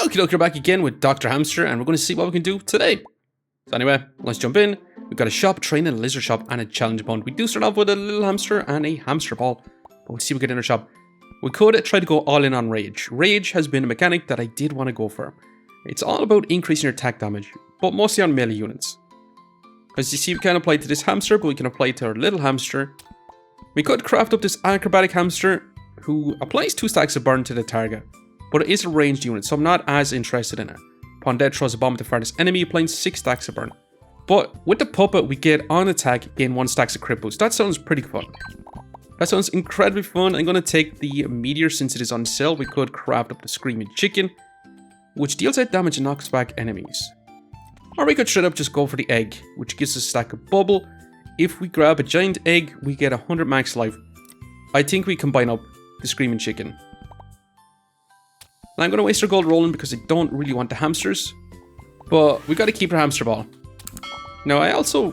Okie dokie, we're back again with Dr. Hamster, and we're going to see what we can do today. So anyway, let's jump in. We've got a shop, training, a lizard shop, and a challenge point. We do start off with a little hamster and a hamster ball. But we'll see what we get in our shop. We could try to go all in on Rage. Rage has been a mechanic that I did want to go for. It's all about increasing your attack damage, but mostly on melee units. As you see, we can't apply it to this hamster, but we can apply it to our little hamster. We could craft up this acrobatic hamster, who applies 2 stacks of burn to the target. But it is a ranged unit, so I'm not as interested in it. Upon death, throws a bomb at the farthest enemy, applying 6 stacks of burn. But with the puppet, we get on attack, gain 1 stacks of crit boost. That sounds pretty fun. That sounds incredibly fun. I'm going to take the meteor since it is on sale. We could craft up the screaming chicken, which deals out damage and knocks back enemies. Or we could straight up just go for the egg, which gives us a stack of bubble. If we grab a giant egg, we get 100 max life. I think we combine up the screaming chicken. Now I'm going to waste our gold rolling because I don't really want the hamsters. But we got to keep our hamster ball. Now I also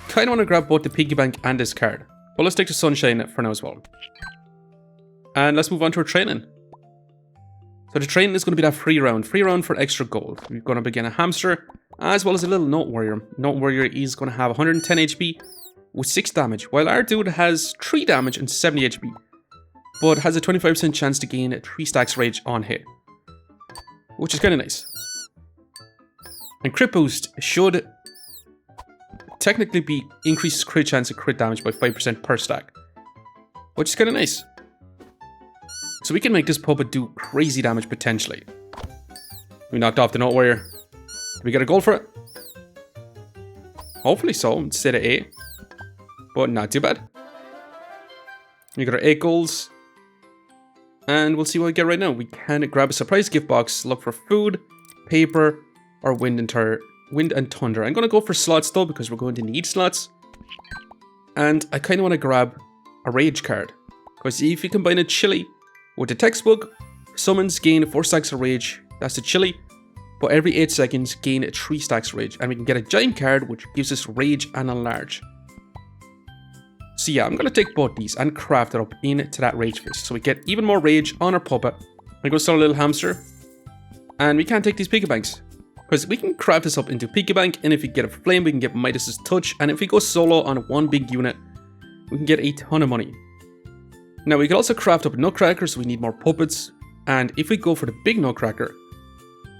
kind of want to grab both the piggy bank and this card. But let's take the sunshine for now as well. And let's move on to our training. So the training is going to be that free round for extra gold. We're going to begin a hamster as well as a little note warrior. Note warrior is going to have 110 HP with 6 damage, while our dude has 3 damage and 70 HP, but has a 25% chance to gain 3 stacks rage on hit, which is kind of nice. And crit boost should technically be increases crit chance of crit damage by 5% per stack, which is kind of nice. So we can make this puppet do crazy damage potentially. We knocked off the note warrior. Did we get a gold for it? Hopefully so, instead of 8. But not too bad. We got our 8 golds. And we'll see what we get right now. We can grab a surprise gift box, look for food, paper, or wind and thunder. I'm going to go for slots though, because we're going to need slots. And I kind of want to grab a rage card, because if you combine a chili with the textbook, summons gain 4 stacks of rage. That's the chili. But every 8 seconds, gain 3 stacks of rage. And we can get a giant card, which gives us rage and enlarge. So yeah, I'm going to take both these and craft it up into that rage fist. So we get even more rage on our puppet. I'm going to start a little hamster. And we can't take these piggy banks, because we can craft this up into piggy bank. And if we get a flame, we can get Midas's touch. And if we go solo on one big unit, we can get a ton of money. Now we can also craft up a nutcracker, so we need more puppets. And if we go for the big nutcracker,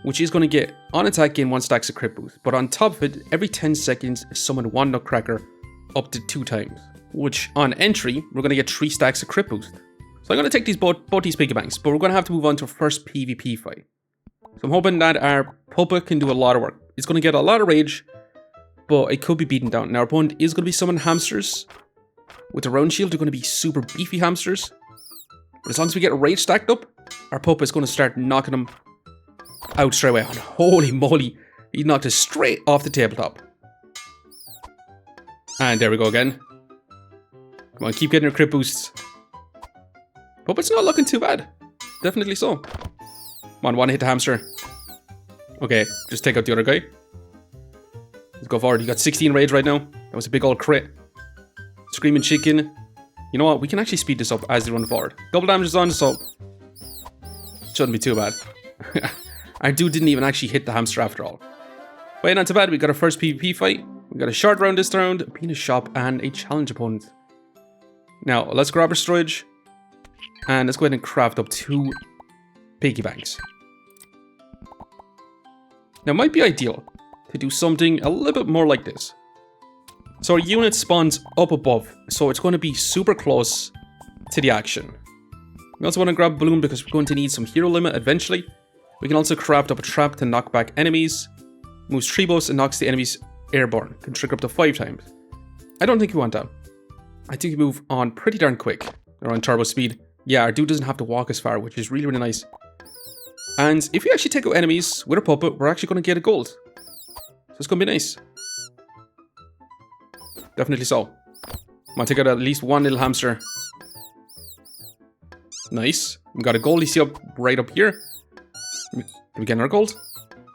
which is going to get on attack, gain 1 stacks of crit boost. But on top of it, every 10 seconds, summon 1 nutcracker up to 2 times. Which on entry, we're going to get 3 stacks of crit boost. So I'm going to take both these piggy banks, but we're going to have to move on to our first PvP fight. So I'm hoping that our puppet can do a lot of work. It's going to get a lot of rage, but it could be beaten down. Now our opponent is going to be summoning hamsters. With the round shield, they're going to be super beefy hamsters. But as long as we get a rage stacked up, our puppet is going to start knocking them out straight away. And holy moly, he knocked us straight off the tabletop. And there we go again. Come on, keep getting your crit boosts. Puppet's not looking too bad. Definitely so. Come on, one hit the hamster. Okay, just take out the other guy. Let's go forward. You got 16 rage right now. That was a big old crit. Screaming chicken. You know what? We can actually speed this up as they run forward. Double damage is on, so shouldn't be too bad. Our dude didn't even actually hit the hamster after all. But yeah, not too bad. We got our first PvP fight. We got a short round this round, a penis shop, and a challenge opponent. Now, let's grab our storage. And let's go ahead and craft up 2 piggy banks. Now, it might be ideal to do something a little bit more like this. So our unit spawns up above, so it's going to be super close to the action. We also want to grab a balloon because we're going to need some hero limit eventually. We can also craft up a trap to knock back enemies. Moves 3 buffs and knocks the enemies airborne. Can trigger up to 5 times. I don't think we want that. I think we move on pretty darn quick. We're on turbo speed. Yeah, our dude doesn't have to walk as far, which is really, really nice. And if we actually take out enemies with a puppet, we're actually going to get a gold. So it's going to be nice. Definitely so. I'm going to take out at least 1 little hamster. Nice. We got a gold. You see up right up here. Did we get another gold?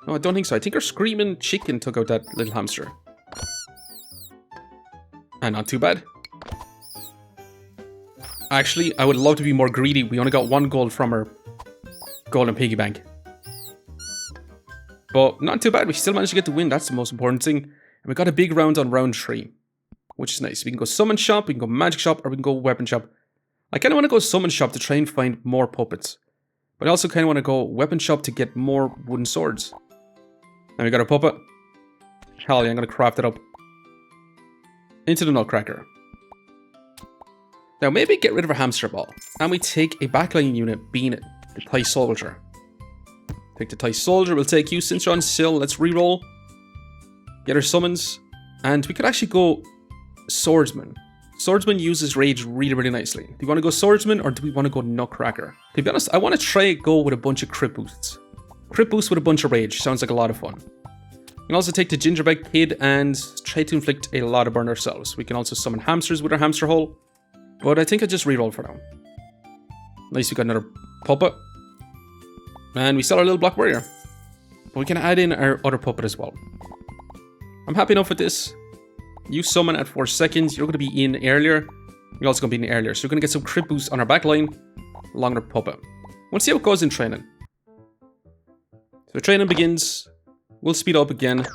No, I don't think so. I think our screaming chicken took out that little hamster. And not too bad. Actually, I would love to be more greedy. We only got 1 gold from our golden piggy bank. But not too bad. We still managed to get the win. That's the most important thing. And we got a big round on round 3, which is nice. We can go summon shop, we can go magic shop, or we can go weapon shop. I kind of want to go summon shop to try and find more puppets. But I also kind of want to go weapon shop to get more wooden swords. And we got a puppet. Hell yeah, I'm going to craft it up. Into the nutcracker. Now maybe get rid of our hamster ball. And we take a backline unit being the Toy Soldier. Take the Toy Soldier, we'll take you since you're on Sill. Let's reroll. Get our summons. And we could actually go Swordsman. Swordsman uses rage really, really nicely. Do you want to go Swordsman or do we want to go Nutcracker? To be honest, I want to try go with a bunch of crit boosts. Crit boost with a bunch of rage. Sounds like a lot of fun. We can also take the Gingerbread Kid and try to inflict a lot of burn ourselves. We can also summon hamsters with our hamster hole. But I think I'll just reroll for now. Nice, we got another puppet. And we still our little block warrior. But we can add in our other puppet as well. I'm happy enough with this. You summon at 4 seconds. You're going to be in earlier. You're also going to be in earlier. So we're going to get some crit boost on our backline. Along with our puppet. We'll see how it goes in training. So training begins. We'll speed up again.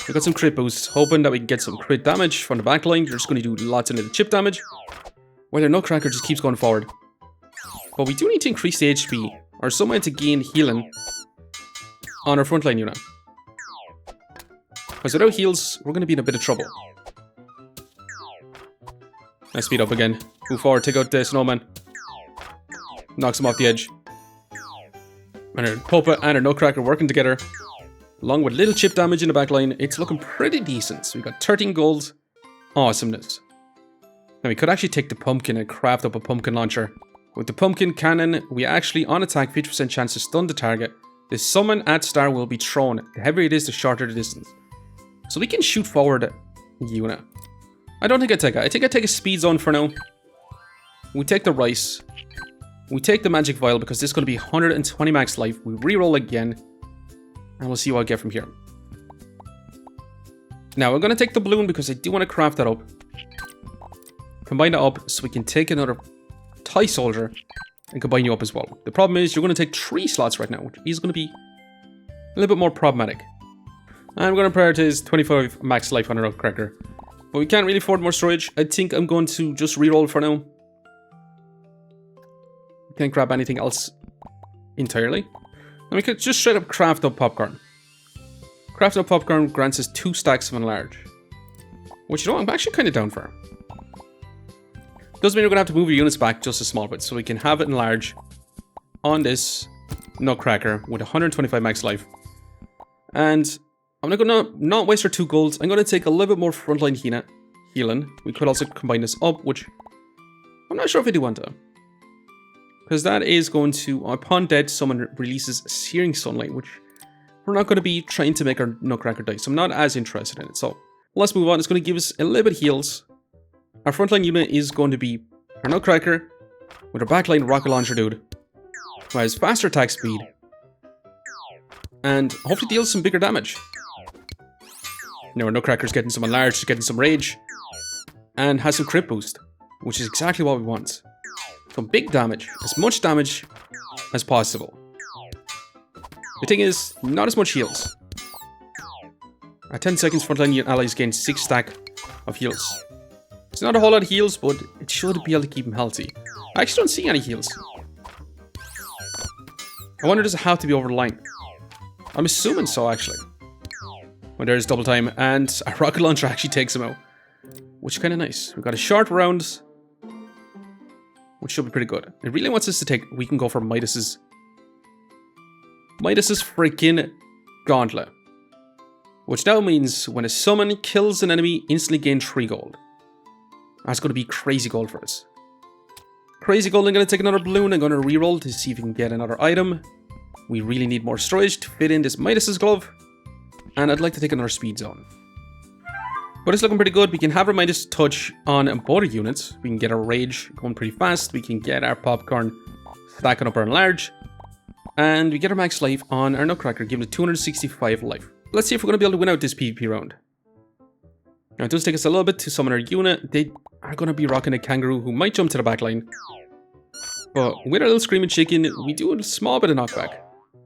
We got some crit boosts. Hoping that we can get some crit damage from the backline. You're just going to do lots of little chip damage. While their Nutcracker just keeps going forward. But we do need to increase the HP. Or some way to gain healing. On our frontline unit. Because without heals, we're going to be in a bit of trouble. Nice, speed up again. Move forward, take out the snowman. Knocks him off the edge. And our puppet and our Nutcracker working together. Along with little chip damage in the backline, it's looking pretty decent. So we got 13 gold. Awesomeness. Now we could actually take the pumpkin and craft up a pumpkin launcher. With the pumpkin cannon, we actually, on attack, 50% chance to stun the target. The summon at star will be thrown. The heavier it is, the shorter the distance. So we can shoot forward unit. I don't think I take it. I think I take a speed zone for now. We take the rice. We take the magic vial because this is going to be 120 max life. We reroll again. And we'll see what I get from here. Now, I'm going to take the balloon because I do want to craft that up. Combine that up so we can take another Toy Soldier and combine you up as well. The problem is you're going to take 3 slots right now, which is going to be a little bit more problematic. I'm going to prioritize 25 max life on a Nutcracker. But we can't really afford more storage. I think I'm going to just reroll for now. Can't grab anything else entirely. And we could just straight up craft up popcorn. Craft up popcorn grants us 2 stacks of enlarge. Which, you know, I'm actually kind of down for. Doesn't mean we're going to have to move your units back just a small bit. So we can have it enlarge on this Nutcracker with 125 max life. And I'm going to not waste our 2 golds. I'm going to take a little bit more frontline healing. We could also combine this up, which I'm not sure if I do want to. Because that is going to, upon death, someone releases Searing Sunlight, which we're not going to be trying to make our Nutcracker die. So I'm not as interested in it. So let's move on. It's going to give us a little bit of heals. Our frontline unit is going to be our Nutcracker with our backline rocket launcher dude, who has faster attack speed. And hopefully deals some bigger damage. Now our Nutcracker's getting some enlarged, getting some rage, and has some crit boost, which is exactly what we want. Some big damage, as much damage as possible. The thing is, not as much heals. At 10 seconds, frontline allies gain 6 stack of heals. It's not a whole lot of heals, but it should be able to keep him healthy. I actually don't see any heals. I wonder, does it have to be over the line? I'm assuming so, actually. When there's double time, and a rocket launcher actually takes him out. Which is kind of nice. We've got a short round, which should be pretty good. It really wants us to take... We can go for Midas's freaking gauntlet. Which now means when a summon kills an enemy, instantly gain 3 gold. That's going to be crazy gold for us. Crazy gold, I'm going to take another balloon. I'm going to reroll to see if we can get another item. We really need more storage to fit in this Midas's glove. And I'd like to take another speed zone. But it's looking pretty good. We can have our Midas touch on both units. We can get our rage going pretty fast. We can get our popcorn stacking up our enlarge. And we get our max life on our Nutcracker, giving it 265 life. Let's see if we're going to be able to win out this PvP round. Now it does take us a little bit to summon our unit. They are going to be rocking a kangaroo who might jump to the back line. But with our little screaming chicken, we do a small bit of knockback.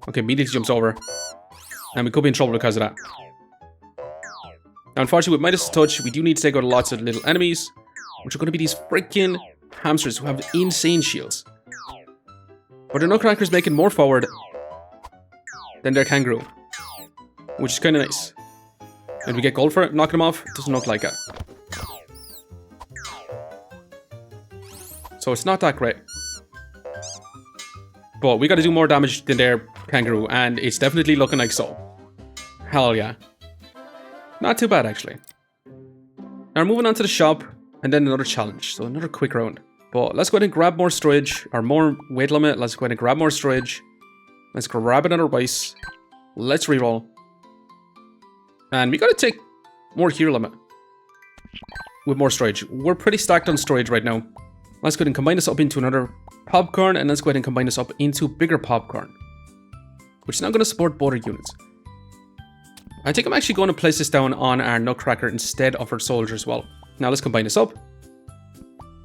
Okay, immediately jumps over. And we could be in trouble because of that. Now, unfortunately, with Midas' touch, we do need to take out lots of little enemies, which are going to be these freaking hamsters who have insane shields. But their nutcracker's making more forward than their kangaroo, which is kind of nice. And we get gold for it, knocking them off. Doesn't look like it. So it's not that great. But we got to do more damage than their kangaroo, and it's definitely looking like so. Hell yeah. Not too bad, actually. Now we're moving on to the shop, and then another challenge. So another quick round. But let's go ahead and grab more storage, or more weight limit. Let's go ahead and grab more storage. Let's grab another rice. Let's reroll. And we gotta take more hero limit with more storage. We're pretty stacked on storage right now. Let's go ahead and combine this up into another popcorn, and let's go ahead and combine this up into bigger popcorn, which is now going to support both our units. I think I'm actually going to place this down on our nutcracker instead of our soldier as well. Now let's combine this up,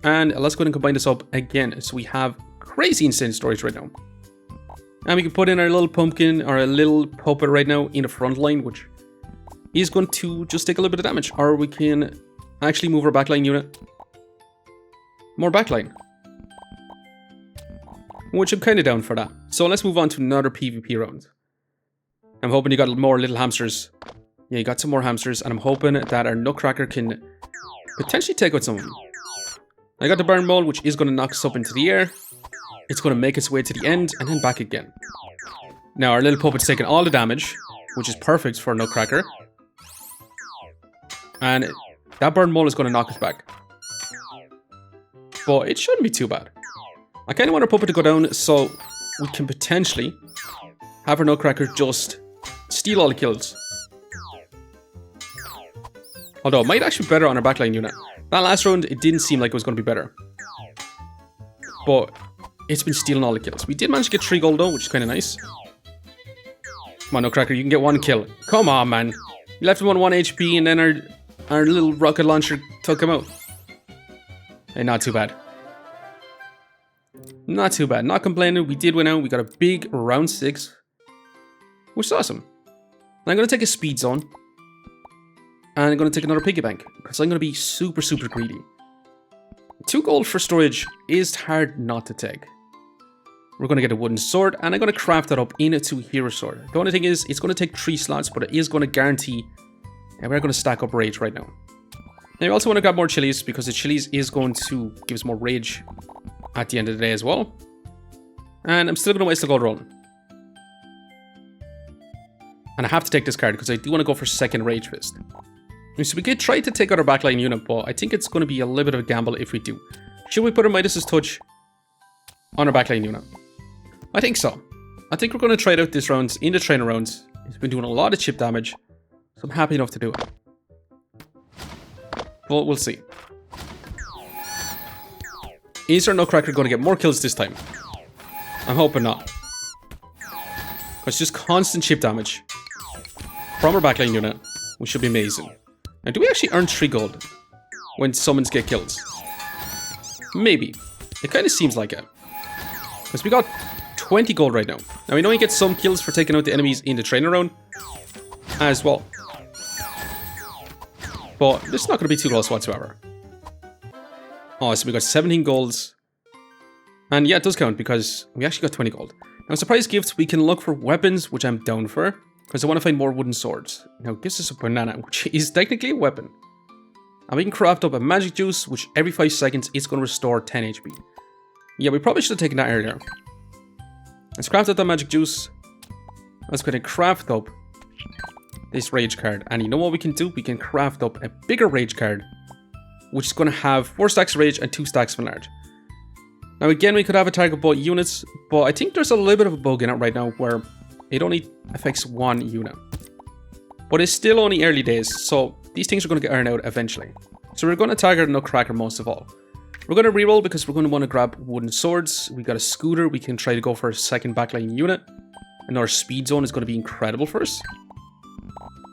and let's go ahead and combine this up again, so we have crazy insane storage right now. And we can put in our little pumpkin or a little puppet right now in the front line, which is going to just take a little bit of damage, or we can actually move our backline unit. More backline, which I'm kind of down for that. So let's move on to another PvP round. I'm hoping you got more little hamsters. Yeah, you got some more hamsters, and I'm hoping that our nutcracker can potentially take out some of them. I got the burn ball, which is going to knock us up into the air. It's going to make its way to the end, and then back again. Now our little puppet's taking all the damage, which is perfect for a nutcracker. And that burn ball is going to knock us back. But it shouldn't be too bad. I kind of want our puppet to go down so we can potentially have our nutcracker just steal all the kills. Although it might actually be better on our backline unit. That last round, it didn't seem like it was going to be better. But it's been stealing all the kills. We did manage to get 3 gold though, which is kind of nice. Come on, nutcracker, you can get 1 kill. Come on, man. You left him on 1 HP, and then our little rocket launcher took him out. Hey, not too bad. Not too bad. Not complaining. We did win out. We got a big round 6, which is awesome. And I'm going to take a speed zone. And I'm going to take another piggy bank, because I'm going to be super, super greedy. 2 gold for storage is hard not to take. We're going to get a wooden sword, and I'm going to craft that up into a hero sword. The only thing is, it's going to take 3 slots, but it is going to guarantee. And we're going to stack up rage right now. Now, we also want to grab more chilies, because the chilies is going to give us more rage at the end of the day as well. And I'm still going to waste the gold roll. And I have to take this card, because I do want to go for second rage fist. So we could try to take out our backline unit, but I think it's going to be a little bit of a gamble if we do. Should we put our Midas' touch on our backline unit? I think so. I think we're going to try it out this round in the trainer rounds. It's been doing a lot of chip damage, so I'm happy enough to do it. But we'll see. Is our nutcracker going to get more kills this time? I'm hoping not. It's just constant chip damage from our backline unit, which should be amazing. Now, do we actually earn 3 gold when summons get kills? Maybe. It kind of seems like it. Because we got 20 gold right now. Now, we know you get some kills for taking out the enemies in the trainer round as well. But this is not going to be too close whatsoever. Oh, so we got 17 golds. And yeah, it does count because we actually got 20 gold. Now, surprise gifts, we can look for weapons, which I'm down for. Because I want to find more wooden swords. Now, it gives us a banana, which is technically a weapon. And we can craft up a magic juice, which every 5 seconds is going to restore 10 HP. Yeah, we probably should have taken that earlier. Let's craft up that magic juice. Let's go ahead and craft up this rage card. And you know what we can do? We can craft up a bigger rage card, which is going to have 4 stacks of rage and 2 stacks of enlarge. Now, again, we could have a target both units, but I think there's a little bit of a bug in it right now where it only affects 1 unit. But it's still only early days, so these things are going to get ironed out eventually. So we're going to target nutcracker most of all. We're going to reroll because we're going to want to grab wooden swords. We got a scooter. We can try to go for a second backline unit. And our speed zone is going to be incredible for us.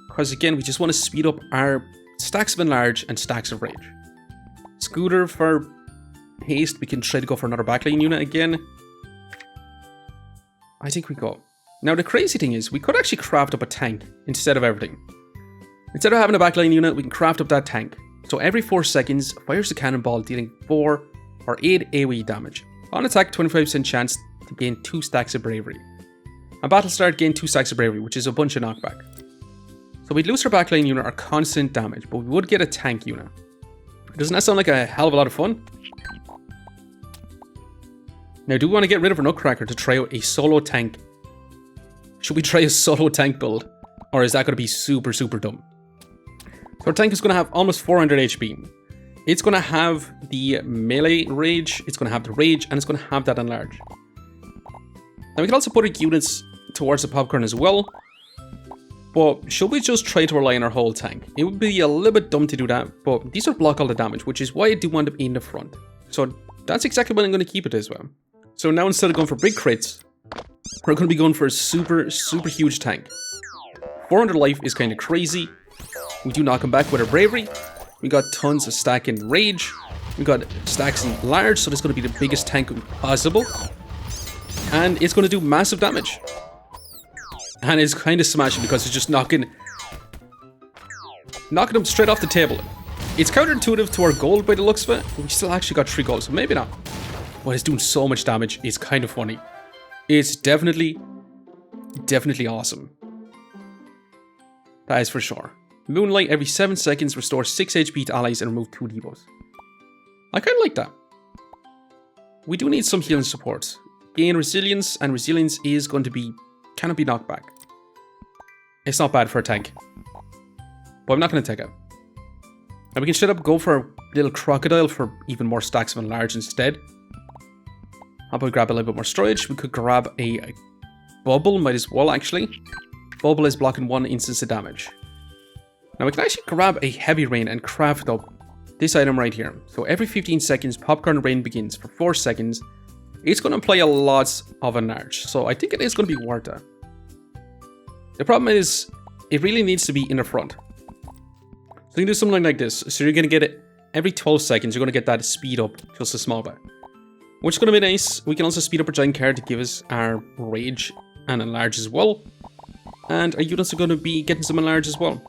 Because again, we just want to speed up our stacks of enlarge and stacks of rage. Scooter for haste. We can try to go for another backline unit again. I think we go. Now the crazy thing is, we could actually craft up a tank instead of everything. Instead of having a backline unit, we can craft up that tank. So every 4 seconds, fires the cannonball, dealing 4 or 8 AoE damage. On attack, 25% chance to gain 2 stacks of bravery. On battle start, gain 2 stacks of bravery, which is a bunch of knockback. So we'd lose our backline unit or constant damage, but we would get a tank unit. Doesn't that sound like a hell of a lot of fun? Now, do we want to get rid of our nutcracker to try out a solo tank? Should we try a solo tank build? Or is that going to be super, super dumb? So our tank is going to have almost 400 HP. It's going to have the melee rage, it's going to have the rage, and it's going to have that enlarge. Now we can also put our units towards the popcorn as well. But should we just try to rely on our whole tank? It would be a little bit dumb to do that, but these would block all the damage, which is why I do want them in the front. So that's exactly what I'm going to keep it as well. So now instead of going for big crits, we're going to be going for a super, super huge tank. 400 life is kind of crazy. We do knock him back with our bravery. We got tons of stack in rage. We got stacks in large, so this is going to be the biggest tank possible. And it's going to do massive damage. And it's kind of smashing because it's just knocking them straight off the table. It's counterintuitive to our gold by the looks of it. We still actually got 3 golds, so maybe not. But it's doing so much damage, it's kind of funny. It's definitely awesome. That is for sure. Moonlight every 7 seconds restores 6 HP to allies and remove 2 debuffs. I kind of like that. We do need some healing support. Gain resilience, and resilience is going to be cannot be knocked back. It's not bad for a tank. But I'm not going to take it. And we can straight up go for a little crocodile for even more stacks of enlarge instead. How about we grab a little bit more storage? We could grab a bubble, might as well actually. Bubble is blocking 1 instance of damage. Now we can actually grab a heavy rain and craft up this item right here. So every 15 seconds, popcorn rain begins for 4 seconds. It's going to apply a lot of enlarge, so I think it is going to be worth it. The problem is, it really needs to be in the front. So you can do something like this. So you're going to get it every 12 seconds, you're going to get that speed up just a small bit. Which is going to be nice. We can also speed up our giant card to give us our rage and enlarge as well. And our units are going to be getting some enlarge as well.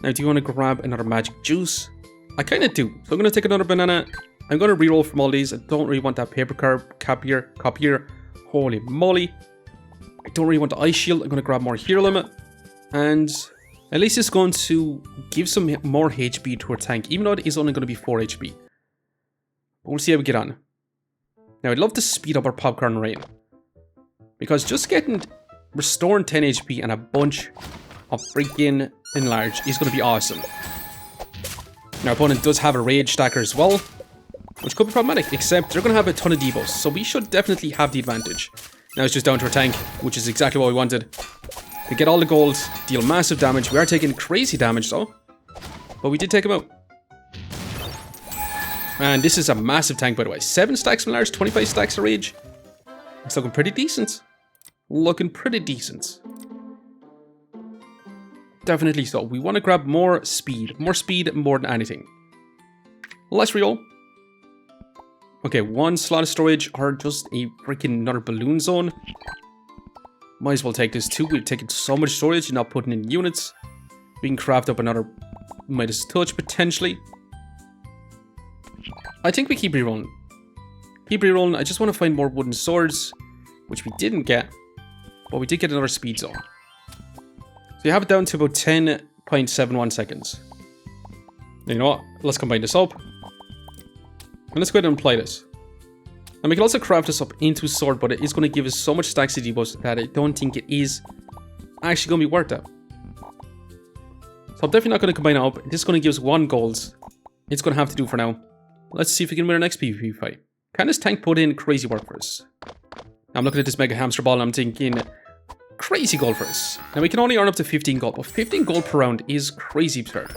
Now, do you want to grab another magic juice? I kind of do. So I'm going to take another banana. I'm going to reroll from all these. I don't really want that paper copier. Holy moly. I don't really want the ice shield. I'm going to grab more hero limit. And at least it's going to give some more HP to our tank, even though it is only going to be 4 HP. But we'll see how we get on. Now, I'd love to speed up our popcorn rain. Because just restoring 10 HP and a bunch of freaking enlarge is going to be awesome. Now, our opponent does have a rage stacker as well, which could be problematic, except they're going to have a ton of debuffs, so we should definitely have the advantage. Now it's just down to our tank, which is exactly what we wanted. We get all the gold, deal massive damage. We are taking crazy damage though, but we did take him out. And this is a massive tank, by the way. 7 stacks of enlarge, 25 stacks of rage. It's looking pretty decent. Definitely so. We want to grab more speed more than anything. Let's reroll. Okay, 1 slot of storage or just a freaking another balloon zone. Might as well take this too. We're taking so much storage, you're not putting in units. We can craft up another Midas Touch potentially. I think we keep rerolling. I just want to find more wooden swords, which we didn't get, but we did get another speed zone. So you have it down to about 10.71 seconds. You know what? Let's combine this up. And let's go ahead and apply this. And we can also craft this up into sword, but it is going to give us so much stacks of debuffs that I don't think it is actually going to be worth it. So I'm definitely not going to combine it up. This is going to give us 1 gold. It's going to have to do for now. Let's see if we can win our next PvP fight. Can this tank put in crazy work for us? I'm looking at this mega hamster ball and I'm thinking crazy gold for us. Now we can only earn up to 15 gold, but 15 gold per round is crazy absurd.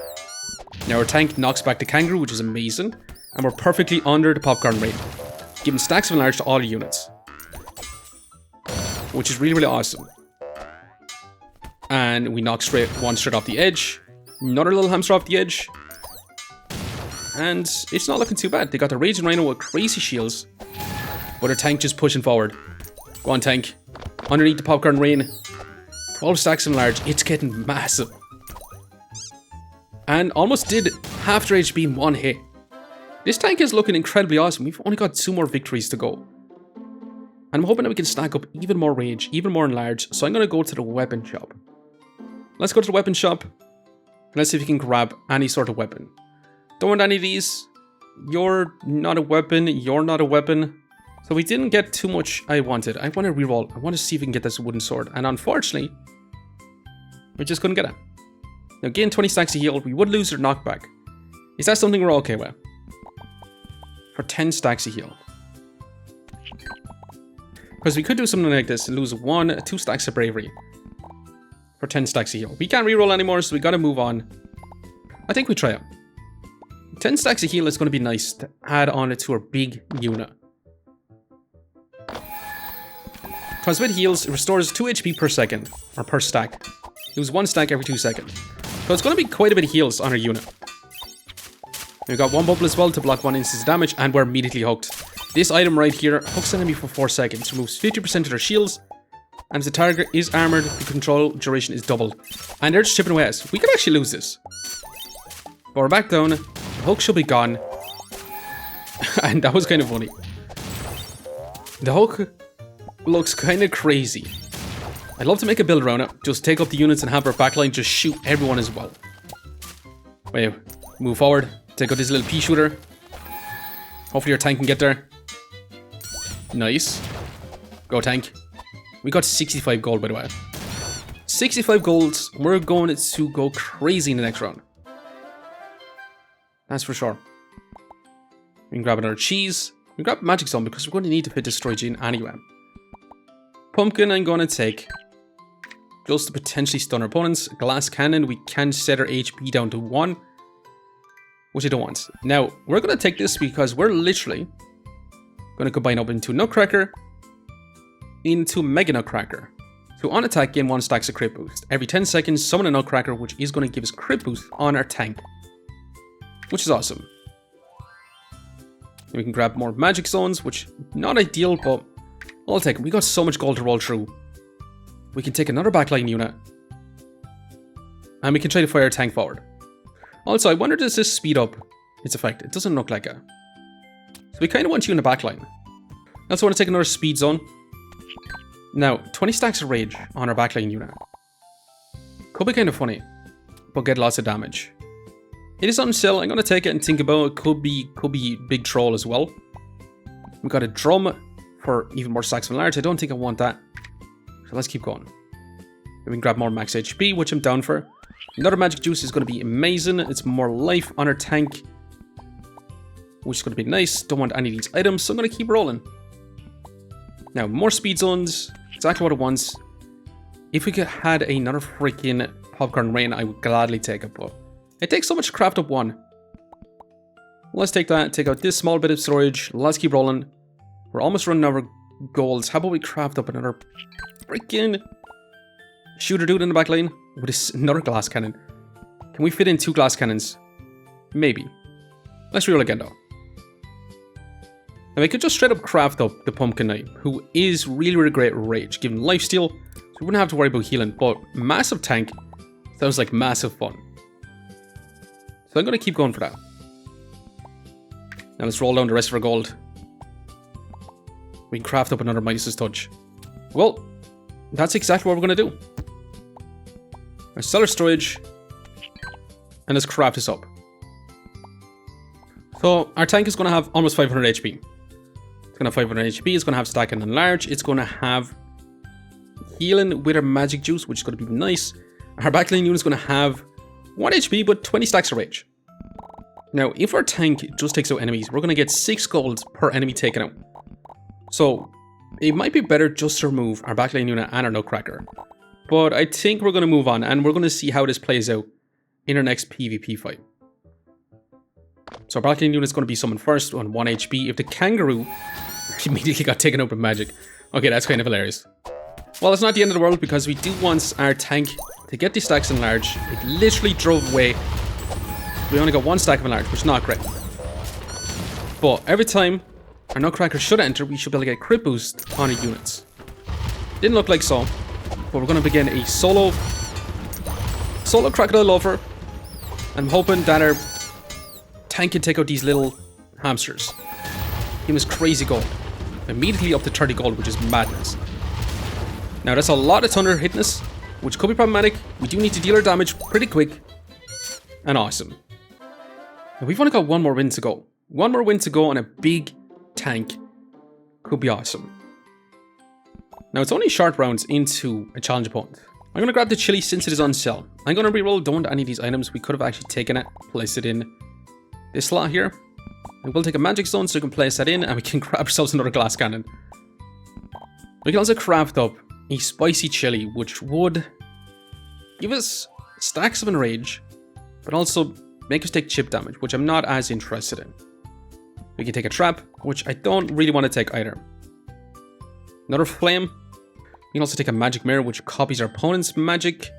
Now our tank knocks back the kangaroo, which is amazing. And we're perfectly under the popcorn rate, giving stacks of enlarge to all units, which is really, really awesome. And we knock one straight off the edge, another little hamster off the edge, and it's not looking too bad. They got the Raging Rhino with crazy shields, but our tank just pushing forward. Go on, tank. underneath the popcorn rain. 12 stacks enlarged. It's getting massive. And almost did half their HP in one hit. This tank is looking incredibly awesome. We've only got 2 more victories to go. And I'm hoping that we can stack up even more rage, even more enlarged. So I'm going to go to the weapon shop. Let's go to the weapon shop. And let's see if we can grab any sort of weapon. Don't want any of these. You're not a weapon. You're not a weapon. So we didn't get too much I wanted. I want to reroll. I want to see if we can get this wooden sword. And unfortunately, we just couldn't get it. Now gain 20 stacks of heal. We would lose our knockback. Is that something we're okay with? For 10 stacks of heal. Because we could do something like this and lose 2 stacks of bravery. For 10 stacks of heal. We can't reroll anymore, so we gotta move on. I think we try it. 10 stacks of heal is going to be nice to add on it to our big unit. Because with heals, it restores 2 HP per second, or per stack. Lose 1 stack every 2 seconds. So it's going to be quite a bit of heals on our unit. We've got 1 bubble as well to block 1 instance damage, and we're immediately hooked. This item right here hooks an enemy for 4 seconds, removes 50% of their shields, and if the target is armored, the control duration is doubled. And they're just chipping away at us. We could actually lose this. But we're back down. The hook should be gone. And that was kind of funny. The hook looks kind of crazy. I'd love to make a build around it. Just take up the units and have our backline just shoot everyone as well. Wait, move forward. Take out this little pea shooter. Hopefully your tank can get there. Nice. Go tank. We got 65 gold by the way. 65 golds. We're going to go crazy in the next round. That's for sure. We can grab another cheese. We can grab magic zone because we're going to need to hit destroy gene anyway. Pumpkin I'm going to take. Just to potentially stun our opponents. Glass cannon, we can set our HP down to 1. Which I don't want. Now, we're going to take this because we're literally going to combine up into nutcracker. Into mega nutcracker. So on attack, gain 1 stacks of crit boost. Every 10 seconds, summon a nutcracker, which is going to give us crit boost on our tank. Which is awesome. And we can grab more magic zones, which not ideal, but I'll take it. We got so much gold to roll through. We can take another backline unit. And we can try to fire our tank forward. Also, I wonder does this speed up its effect? It doesn't look like it. So we kind of want you in the backline. I also want to take another speed zone. Now, 20 stacks of rage on our backline unit. Could be kind of funny, but get lots of damage. It is on sale. I'm going to take it and think about it. Could be big troll as well. We got a drum for even more stacks of enlarged. I don't think I want that. So let's keep going. We can grab more max HP, which I'm down for. Another magic juice is going to be amazing. It's more life on our tank, which is going to be nice. Don't want any of these items, so I'm going to keep rolling. Now, more speed zones. Exactly what it wants. If we could had another freaking popcorn rain, I would gladly take it, but it takes so much to craft up 1. Let's take that, take out this small bit of storage. Let's keep rolling. We're almost running out of golds. How about we craft up another freaking shooter dude in the back lane with another glass cannon? Can we fit in 2 glass cannons? Maybe. Let's reroll again though. Now we could just straight up craft up the Pumpkin Knight, who is really, really great at rage, giving lifesteal, so we wouldn't have to worry about healing, but massive tank sounds like massive fun. So I'm going to keep going for that. Now let's roll down the rest of our gold. We can craft up another Midas's Touch. Well, that's exactly what we're going to do. Let's sell our storage, and let's craft this up. So our tank is going to have almost 500 HP. It's going to have 500 HP, it's going to have stack and enlarge, it's going to have healing with our magic juice, which is going to be nice. Our backline unit is going to have 1 HP, but 20 stacks of rage. Now, if our tank just takes out enemies, we're going to get 6 gold per enemy taken out. So, it might be better just to remove our backline unit and our nutcracker. But I think we're going to move on, and we're going to see how this plays out in our next PvP fight. So our backline unit is going to be summoned first on 1 HP. If the kangaroo immediately got taken out with magic. Okay, that's kind of hilarious. Well, it's not the end of the world because we do want our tank to get these stacks enlarged. It literally drove away. We only got 1 stack of enlarged, which is not great. But every time our nutcracker should enter, we should be able to get crit boost on our units. Didn't look like so. But we're going to begin a solo crocodile lover. I'm hoping that our tank can take out these little hamsters. Give him his crazy gold. Immediately up to 30 gold, which is madness. Now that's a lot of thunder hitting us, which could be problematic. We do need to deal our damage pretty quick. And awesome. Now we've only got one more win to go. One more win to go on a big tank. Could be awesome. Now it's only short rounds into a challenge opponent. I'm going to grab the chili since it is on sale. I'm going to reroll, don't want any of these items. We could have actually taken it, placed it in this slot here. We will take a magic stone so we can place that in and we can grab ourselves another glass cannon. We can also craft up a spicy chili, which would give us stacks of enrage, but also make us take chip damage, which I'm not as interested in. We can take a trap, which I don't really want to take either. Another flame. We can also take a magic mirror, which copies our opponent's magic,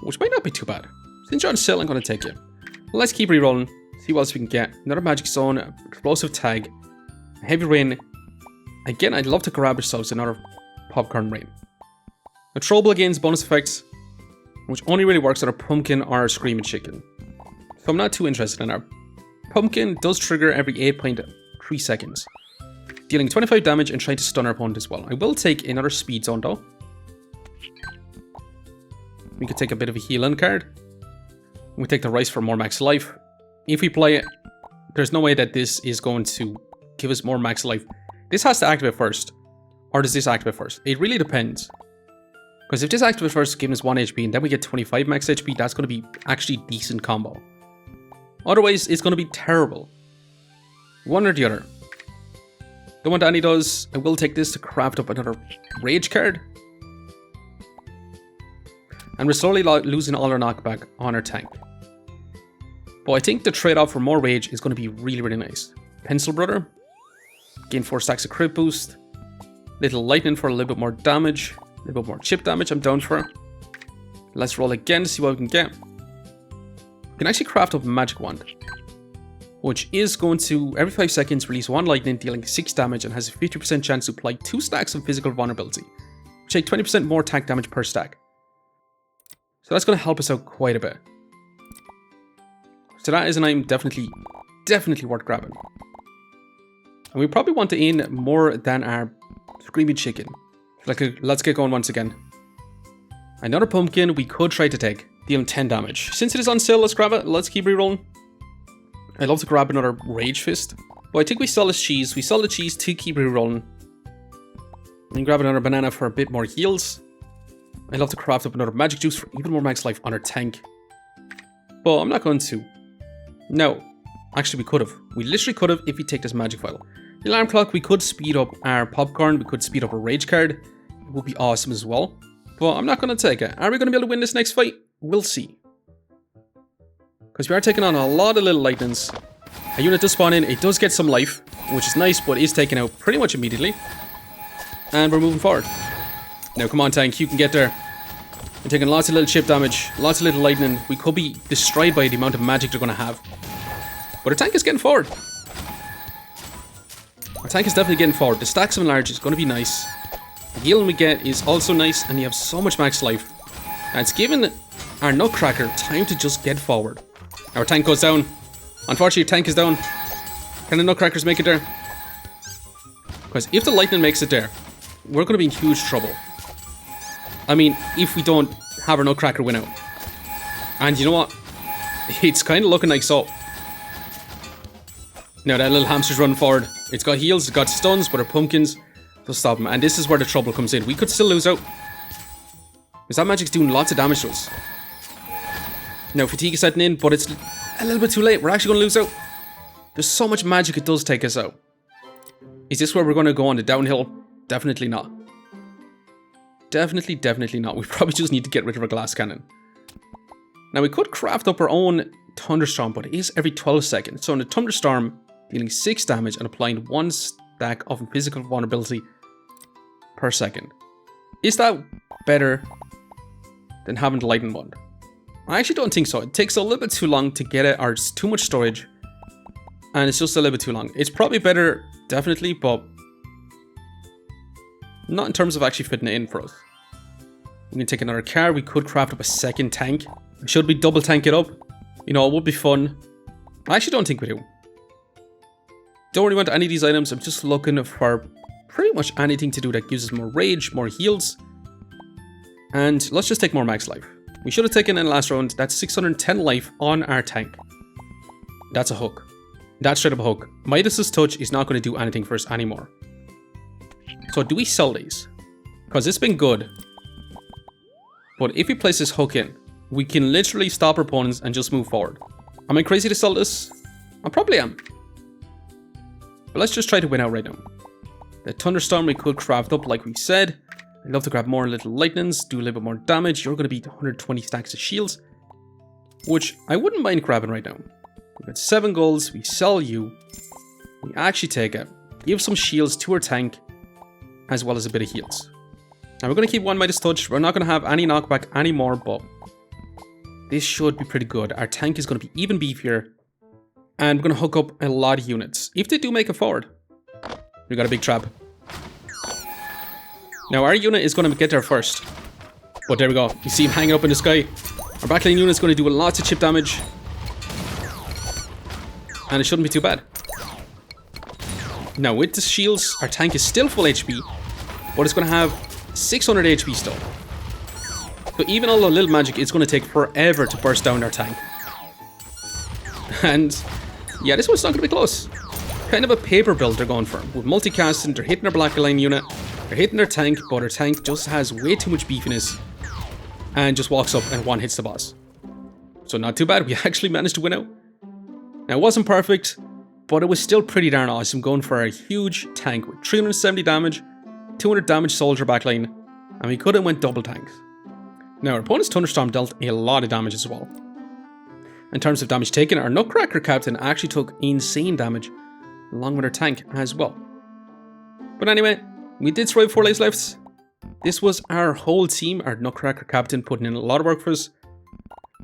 which might not be too bad. Since you're on sale, I'm going to take it. Let's keep rerolling, see what else we can get. Another magic stone, explosive tag, heavy rain. Again, I'd love to grab ourselves another popcorn rain. A trouble against bonus effects, which only really works on our pumpkin or our screaming chicken. So I'm not too interested in our pumpkin. Does trigger every 8.3 seconds. Dealing 25 damage and trying to stun our opponent as well. I will take another speed zone though. We could take a bit of a heal-in card. We take the rice for more max life. If we play it, there's no way that this is going to give us more max life. This has to activate first. Or does this activate first? It really depends. Because if this activates first, giving us 1 HP and then we get 25 max HP, that's going to be actually decent combo. Otherwise, it's going to be terrible. One or the other. Don't want any of those. I will take this to craft up another rage card. And we're slowly losing all our knockback on our tank. But I think the trade-off for more rage is going to be really, really nice. Pencil Brother. Gain 4 stacks of crit boost. Little lightning for a little bit more damage. A little bit more chip damage, I'm down for. Let's roll again to see what we can get. We can actually craft up a magic wand, which is going to, every 5 seconds, release 1 lightning, dealing 6 damage, and has a 50% chance to apply 2 stacks of physical vulnerability, which take 20% more tank damage per stack. So that's going to help us out quite a bit. So that is an item definitely worth grabbing. And we probably want to in more than our screaming chicken. Let's get going once again. Another pumpkin we could try to take, dealing 10 damage. Since it is on sale, let's grab it. Let's keep rerolling. I'd love to grab another Rage Fist, but I think we sell this cheese. We sell the cheese to keep rerolling. And grab another banana for a bit more heals. I'd love to craft up another magic juice for even more max life on our tank. But I'm not going to. No. Actually, we could have. We literally could have if we take this magic file. The alarm clock, we could speed up our popcorn. We could speed up our rage card. It would be awesome as well. But I'm not going to take it. Are we going to be able to win this next fight? We'll see. Because we are taking on a lot of little lightnings. A unit does spawn in. It does get some life, which is nice, but is taken out pretty much immediately. And we're moving forward. Now, come on, tank. You can get there. We're taking lots of little chip damage. Lots of little lightning. We could be destroyed by the amount of magic they're going to have. But our tank is getting forward. Our tank is definitely getting forward. The stacks of enlarge is going to be nice. The healing we get is also nice, and you have so much max life. And it's given our nutcracker time to just get forward. Our tank goes down. Unfortunately, our tank is down. Can the nutcrackers make it there? Because if the lightning makes it there, we're going to be in huge trouble. I mean, if we don't have our nutcracker win out. And you know what? It's kind of looking like so. Now that little hamster's running forward. It's got heals, it's got stuns, but our pumpkins will stop him. And this is where the trouble comes in. We could still lose out. Because that magic's doing lots of damage to us. Now fatigue is setting in, but it's a little bit too late. We're actually going to lose out. There's so much magic it does take us out. Is this where we're going to go on the downhill? Definitely not. Definitely not. We probably just need to get rid of our glass cannon. Now we could craft up our own thunderstorm, but it is every 12 seconds. So in a thunderstorm, dealing 6 damage and applying 1 stack of physical vulnerability per second. Is that better than having the lightning wand? I actually don't think so. It takes a little bit too long to get it, or it's too much storage. And it's just a little bit too long. It's probably better, definitely, but Not in terms of actually fitting it in for us. We can take another car. We could craft up a second tank. Should we double tank it up? You know, it would be fun. I actually don't think we do. Don't really want any of these items. I'm just looking for pretty much anything to do that gives us more rage, more heals. And let's just take more max life. We should have taken in last round. That's 610 life on our tank. That's a hook. That's straight up a hook. Midas's touch is not going to do anything for us anymore. So do we sell these? Because it's been good. But if we place this hook in, we can literally stop our opponents and just move forward. Am I crazy to sell this? I probably am. But let's just try to win out right now. The Thunderstorm we could craft up like we said. I'd love to grab more little lightnings, do a little bit more damage. You're going to beat 120 stacks of shields, which I wouldn't mind grabbing right now. We've got 7 golds, we sell you. We actually take it, give some shields to our tank, as well as a bit of heals. Now we're going to keep 1 Midas Touch. We're not going to have any knockback anymore, but this should be pretty good. Our tank is going to be even beefier, and we're going to hook up a lot of units. If they do make it forward, we got a big trap. Now our unit is going to get there first. But there we go. You see him hanging up in the sky. Our backline unit is going to do lots of chip damage. And it shouldn't be too bad. Now with the shields, our tank is still full HP. But it's going to have 600 HP still. So even all the little magic, it's going to take forever to burst down our tank. And yeah, this one's not going to be close. Kind of a paper build they're going for. With multicasting, they're hitting our blackline unit. They're hitting their tank, but our tank just has way too much beefiness and just walks up and one hits the boss. So not too bad, we actually managed to win out. Now it wasn't perfect, but it was still pretty darn awesome going for a huge tank with 370 damage, 200 damage soldier backline, and we could have went double tanks. Now our opponent's Thunderstorm dealt a lot of damage as well. In terms of damage taken, our Nutcracker captain actually took insane damage, along with our tank as well. But anyway, we did survive 4 lives left. This was our whole team, our Nutcracker captain putting in a lot of work for us,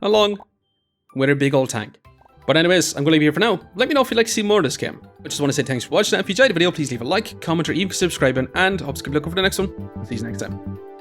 along with our big old tank. But anyways, I'm going to leave it here for now. Let me know if you'd like to see more of this game. I just want to say thanks for watching. If you enjoyed the video, please leave a like, comment, or even subscribe, and hope to keep looking for the next one. See you next time.